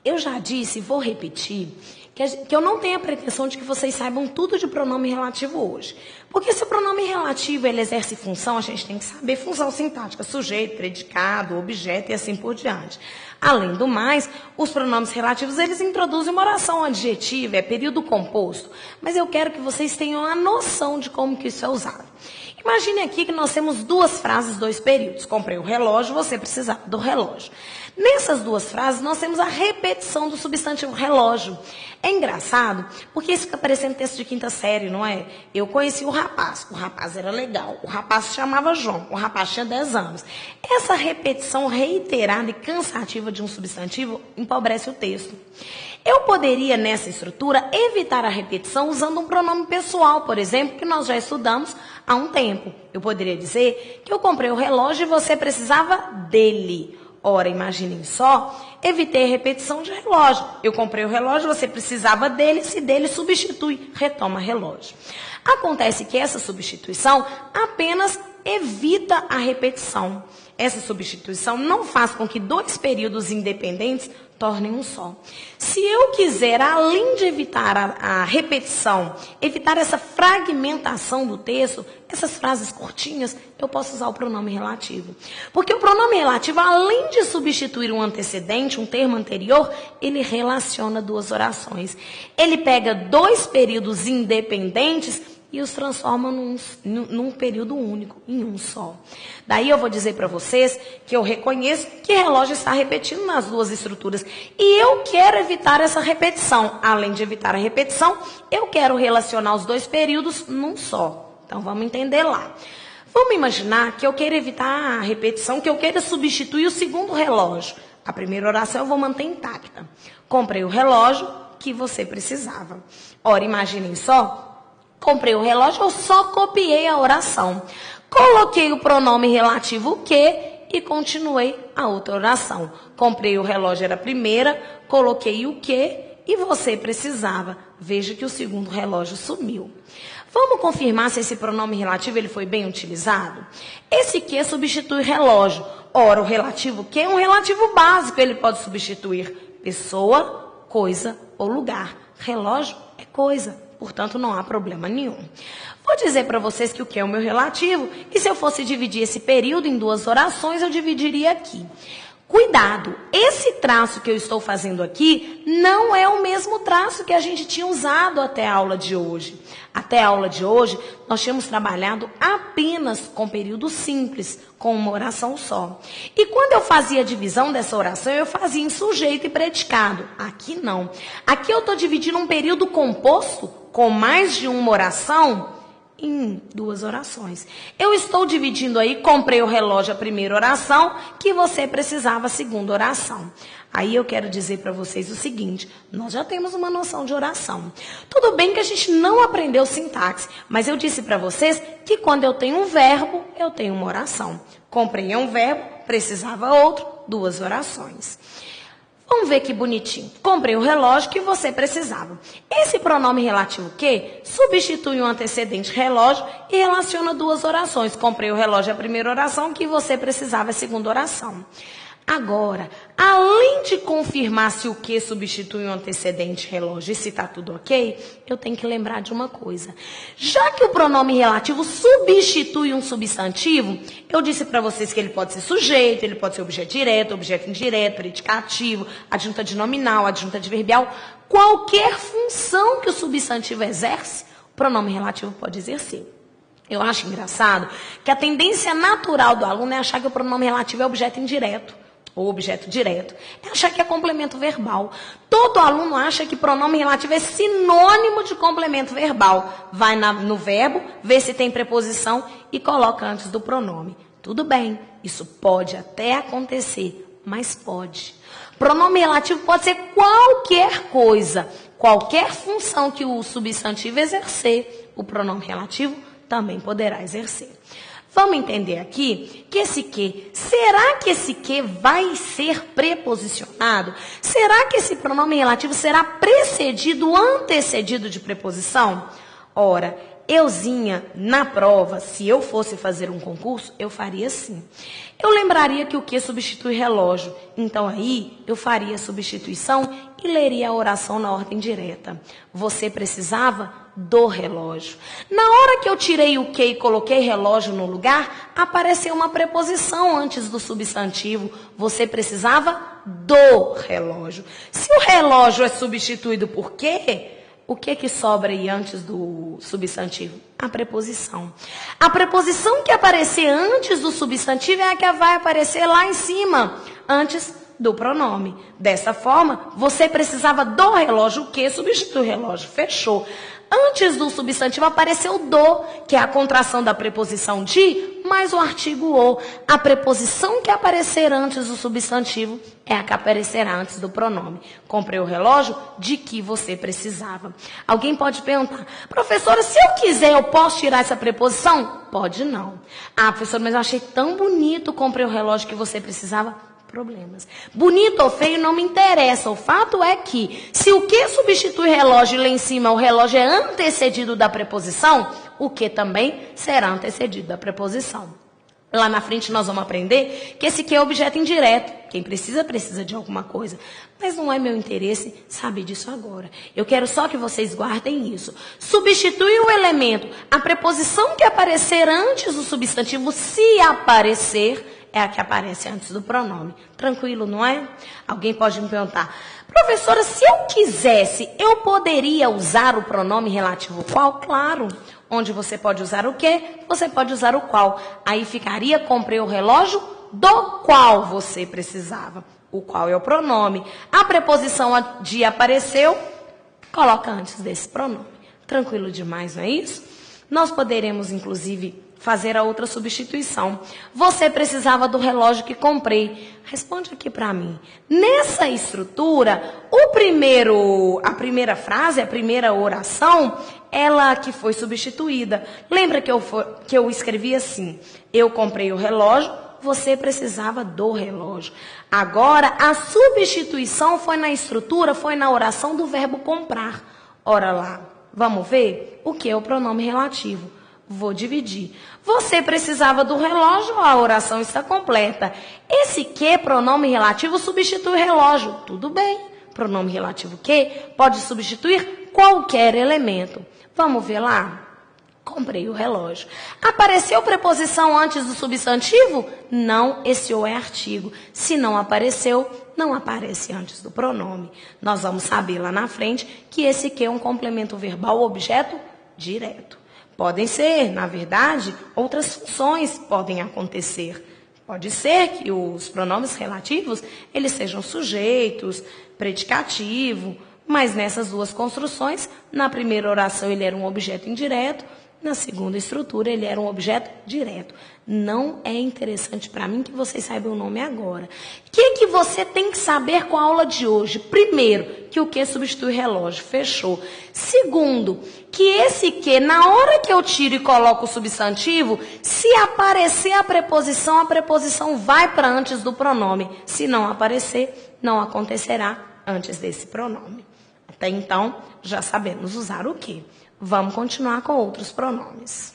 eu já disse e vou repetir que eu não tenho a pretensão de que vocês saibam tudo de pronome relativo hoje. Porque se o pronome relativo ele exerce função, a gente tem que saber função sintática, sujeito, predicado, objeto e assim por diante. Além do mais, os pronomes relativos, eles introduzem uma oração adjetiva, é período composto. Mas eu quero que vocês tenham a noção de como que isso é usado. Imagine aqui que nós temos duas frases, dois períodos. Comprei o relógio, você precisava do relógio. Nessas duas frases, nós temos a repetição do substantivo relógio. É engraçado, porque isso fica parecendo texto de quinta série, não é? Eu conheci o rapaz era legal, o rapaz se chamava João, o rapaz tinha 10 anos. Essa repetição reiterada e cansativa de um substantivo empobrece o texto. Eu poderia, nessa estrutura, evitar a repetição usando um pronome pessoal, por exemplo, que nós já estudamos há um tempo. Eu poderia dizer que eu comprei o relógio e você precisava dele. Ora, imaginem só, evitei a repetição de relógio. Eu comprei o relógio, você precisava dele, se dele substitui, retoma relógio. Acontece que essa substituição apenas evita a repetição. Essa substituição não faz com que dois períodos independentes tornem um só. Se eu quiser, além de evitar a repetição, evitar essa fragmentação do texto, essas frases curtinhas, eu posso usar o pronome relativo. Porque o pronome relativo, além de substituir um antecedente, um termo anterior, ele relaciona duas orações. Ele pega dois períodos independentes e os transforma num período único, em um só. Daí eu vou dizer para vocês que eu reconheço que relógio está repetindo nas duas estruturas. E eu quero evitar essa repetição. Além de evitar a repetição, eu quero relacionar os dois períodos num só. Então vamos entender lá. Vamos imaginar que eu quero evitar a repetição, que eu quero substituir o segundo relógio. A primeira oração eu vou manter intacta. Comprei o relógio que você precisava. Ora, imaginem só. Comprei o relógio, eu só copiei a oração. Coloquei o pronome relativo o que e continuei a outra oração. Comprei o relógio, era a primeira, coloquei o que e você precisava. Veja que o segundo relógio sumiu. Vamos confirmar se esse pronome relativo ele foi bem utilizado? Esse que substitui relógio. Ora, o relativo que é um relativo básico, ele pode substituir pessoa, coisa ou lugar. Relógio é coisa. Portanto, não há problema nenhum. Vou dizer para vocês que o que é o meu relativo, e se eu fosse dividir esse período em duas orações, eu dividiria aqui. Cuidado, esse traço que eu estou fazendo aqui não é o mesmo traço que a gente tinha usado até a aula de hoje. Até a aula de hoje, nós tínhamos trabalhado apenas com período simples, com uma oração só. E quando eu fazia a divisão dessa oração, eu fazia em sujeito e predicado. Aqui não. Aqui eu estou dividindo um período composto com mais de uma oração em duas orações. Eu estou dividindo aí, comprei o relógio a primeira oração, que você precisava a segunda oração. Aí eu quero dizer para vocês o seguinte, nós já temos uma noção de oração. Tudo bem que a gente não aprendeu sintaxe, mas eu disse para vocês que quando eu tenho um verbo, eu tenho uma oração. Comprei é um verbo, precisava outro, duas orações. Vamos ver que bonitinho. Comprei o relógio que você precisava. Esse pronome relativo que substitui um antecedente relógio e relaciona duas orações. Comprei o relógio a primeira oração, que você precisava a segunda oração. Agora, além de confirmar se o que substitui um antecedente relógio e se está tudo ok, eu tenho que lembrar de uma coisa. Já que o pronome relativo substitui um substantivo, eu disse para vocês que ele pode ser sujeito, ele pode ser objeto direto, objeto indireto, predicativo, adjunta de nominal, adjunta adverbial. Qualquer função que o substantivo exerce, o pronome relativo pode exercer. Eu acho engraçado que a tendência natural do aluno é achar que o pronome relativo é objeto indireto. Ou objeto direto, é achar que é complemento verbal. Todo aluno acha que pronome relativo é sinônimo de complemento verbal. Vai no verbo, vê se tem preposição e coloca antes do pronome. Tudo bem, isso pode até acontecer, mas pode. Pronome relativo pode ser qualquer coisa, qualquer função que o substantivo exercer, o pronome relativo também poderá exercer. Vamos entender aqui que esse que, será que esse que vai ser preposicionado? Será que esse pronome relativo será precedido, antecedido de preposição? Ora, Euzinha, na prova, se eu fosse fazer um concurso, eu faria assim. Eu lembraria que o que substitui relógio. Então aí eu faria a substituição e leria a oração na ordem direta. Você precisava do relógio. Na hora que eu tirei o que e coloquei relógio no lugar, apareceu uma preposição antes do substantivo. Você precisava do relógio. Se o relógio é substituído por quê? O que sobra aí antes do substantivo? A preposição. A preposição que aparecer antes do substantivo é a que vai aparecer lá em cima, antes do pronome. Dessa forma, você precisava do relógio, o que substitui o relógio. Fechou. Antes do substantivo apareceu do, que é a contração da preposição de, mais o artigo o. A preposição que aparecer antes do substantivo é a que aparecerá antes do pronome. Comprei o relógio de que você precisava. Alguém pode perguntar, professora, se eu quiser, eu posso tirar essa preposição? Pode não. Ah, professora, mas eu achei tão bonito, comprei o relógio que você precisava. Problemas. Bonito ou feio não me interessa. O fato é que, se o que substitui relógio lá em cima, o relógio é antecedido da preposição, o que também será antecedido da preposição. Lá na frente nós vamos aprender que esse que é objeto indireto. Quem precisa, precisa de alguma coisa. Mas não é meu interesse saber disso agora. Eu quero só que vocês guardem isso. Substitui o elemento. A preposição que aparecer antes do substantivo, se aparecer, é a que aparece antes do pronome. Tranquilo, não é? Alguém pode me perguntar, professora, se eu quisesse, eu poderia usar o pronome relativo qual? Claro. Onde você pode usar o quê? Você pode usar o qual. Aí ficaria, comprei o relógio do qual você precisava. O qual é o pronome. A preposição de apareceu, coloca antes desse pronome. Tranquilo demais, não é isso? Nós poderemos, inclusive, fazer a outra substituição. Você precisava do relógio que comprei. Responde aqui para mim. Nessa estrutura, a primeira frase, a primeira oração, ela que foi substituída. Lembra que eu escrevi assim, eu comprei o relógio, você precisava do relógio. Agora, a substituição foi na estrutura, foi na oração do verbo comprar. Ora lá, vamos ver o que é o pronome relativo. Vou dividir. Você precisava do relógio, a oração está completa. Esse que, pronome relativo, substitui relógio. Tudo bem. Pronome relativo que pode substituir qualquer elemento. Vamos ver lá? Comprei o relógio. Apareceu preposição antes do substantivo? Não, esse o é artigo. Se não apareceu, não aparece antes do pronome. Nós vamos saber lá na frente que esse que é um complemento verbal objeto direto. Podem ser, na verdade, outras funções podem acontecer. Pode ser que os pronomes relativos, eles sejam sujeitos, predicativo, mas nessas duas construções, na primeira oração ele era um objeto indireto, na segunda estrutura ele era um objeto direto. Não é interessante para mim que vocês saibam o nome agora. O que você tem que saber com a aula de hoje? Primeiro, que o que substitui relógio. Fechou. Segundo, que esse que, na hora que eu tiro e coloco o substantivo, se aparecer a preposição vai para antes do pronome. Se não aparecer, não acontecerá antes desse pronome. Até então, já sabemos usar o que. Vamos continuar com outros pronomes.